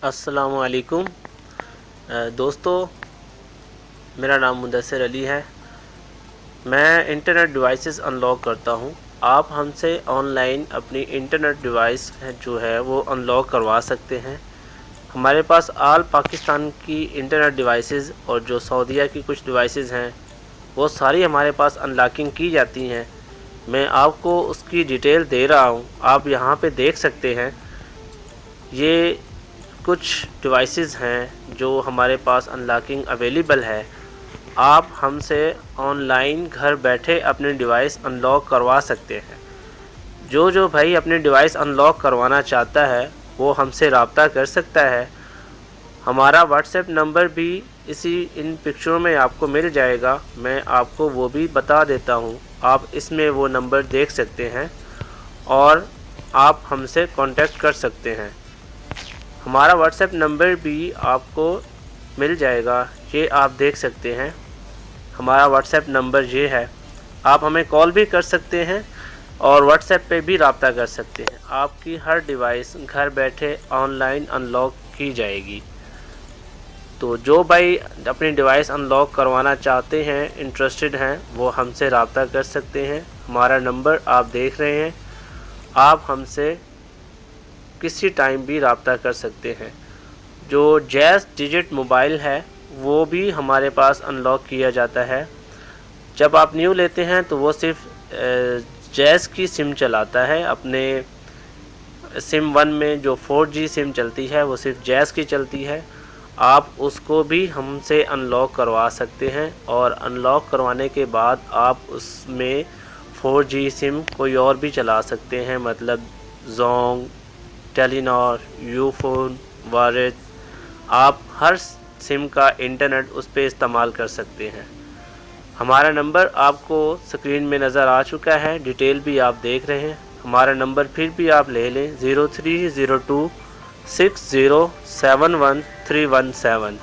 अस्सलाम वालेकुम दोस्तों, मेरा नाम मुदस्सिर अली है। मैं इंटरनेट डिवाइसेस अनलॉक करता हूं। आप हमसे ऑनलाइन अपनी इंटरनेट डिवाइस जो है वो अनलॉक करवा सकते हैं। हमारे पास आल पाकिस्तान की इंटरनेट डिवाइसेस और जो सऊदीया की कुछ डिवाइसेस हैं वो सारी हमारे पास अनलॉकिंग की जाती हैं। मैं आपको उसकी डिटेल दे रहा हूं, आप यहां पे देख सकते हैं। ये कुछ डिवाइसेस हैं जो हमारे पास अनलॉकिंग अवेलेबल है। आप हमसे ऑनलाइन घर बैठे अपनी डिवाइस अनलॉक करवा सकते हैं। जो भाई अपनी डिवाइस अनलॉक करवाना चाहता है वो हमसे रब्ता कर सकता है। हमारा व्हाट्सएप नंबर भी इन पिक्चरों में आपको मिल जाएगा। मैं आपको वो भी बता देता हूँ, आप इसमें वो नंबर देख सकते हैं और आप हमसे कांटेक्ट कर सकते हैं। हमारा व्हाट्सएप नंबर भी आपको मिल जाएगा, ये आप देख सकते हैं। हमारा व्हाट्सएप नंबर ये है। आप हमें कॉल भी कर सकते हैं और व्हाट्सएप पे भी रब्ता कर सकते हैं। आपकी हर डिवाइस घर बैठे ऑनलाइन अनलॉक की जाएगी। तो जो भाई अपनी डिवाइस अनलॉक करवाना चाहते हैं, इंटरेस्टेड हैं, वो हमसे रब्ता कर सकते हैं। हमारा नंबर आप देख रहे हैं। आप हमसे किसी टाइम भी रब्ता कर सकते हैं। जो जैज़ डिजिट मोबाइल है वो भी हमारे पास अनलॉक किया जाता है। जब आप न्यू लेते हैं तो वो सिर्फ जैज़ की सिम चलाता है। अपने सिम 1 में जो 4G सिम चलती है वो सिर्फ जैज़ की चलती है। आप उसको भी हमसे अनलॉक करवा सकते हैं और अनलॉक करवाने के बाद आप उसमें 4G सिम कोई और भी चला सकते हैं, मतलब जोंग, टेलीनॉर, यूफोन, वारिस। आप हर सिम का इंटरनेट उस पर इस्तेमाल कर सकते हैं। हमारा नंबर आपको स्क्रीन में नज़र आ चुका है, डिटेल भी आप देख रहे हैं। हमारा नंबर फिर भी आप ले लें, 030260711317।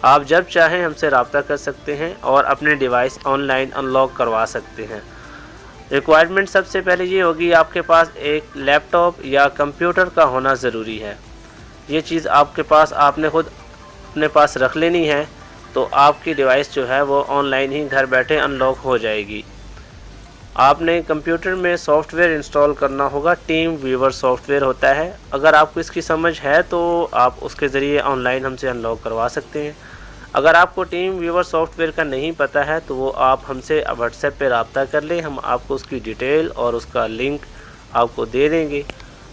आप जब चाहें हमसे रब्ता कर सकते हैं और अपने डिवाइस ऑनलाइन अनलॉक करवा सकते हैं। रिक्वायरमेंट सबसे पहले ये होगी, आपके पास एक लैपटॉप या कंप्यूटर का होना ज़रूरी है। ये चीज़ आपके पास आपने खुद अपने पास रख लेनी है, तो आपकी डिवाइस जो है वो ऑनलाइन ही घर बैठे अनलॉक हो जाएगी। आपने कंप्यूटर में सॉफ्टवेयर इंस्टॉल करना होगा, टीम व्यूवर सॉफ्टवेयर होता है। अगर आपको इसकी समझ है तो आप उसके ज़रिए ऑनलाइन हमसे अनलॉक करवा सकते हैं। अगर आपको टीम व्यूवर सॉफ्टवेयर का नहीं पता है तो वो आप हमसे व्हाट्सएप पे रब्ता कर लें, हम आपको उसकी डिटेल और उसका लिंक आपको दे देंगे।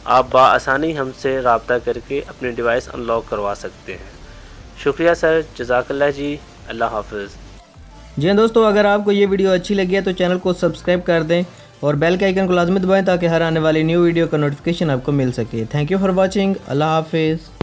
आप बआसानी हमसे रब्ता करके अपनी डिवाइस अनलॉक करवा सकते हैं। शुक्रिया सर, जज़ाकल्लाह जी, अल्लाह हाफ़िज़। जी हाँ दोस्तों, अगर आपको ये वीडियो अच्छी लगी है तो चैनल को सब्सक्राइब कर दें और बेल के आइकन को लाजमी दबाएं ताकि हर आने वाली न्यू वीडियो का नोटिफिकेशन आपको मिल सके। Thank you for watching. अल्लाह हाफ़िज़।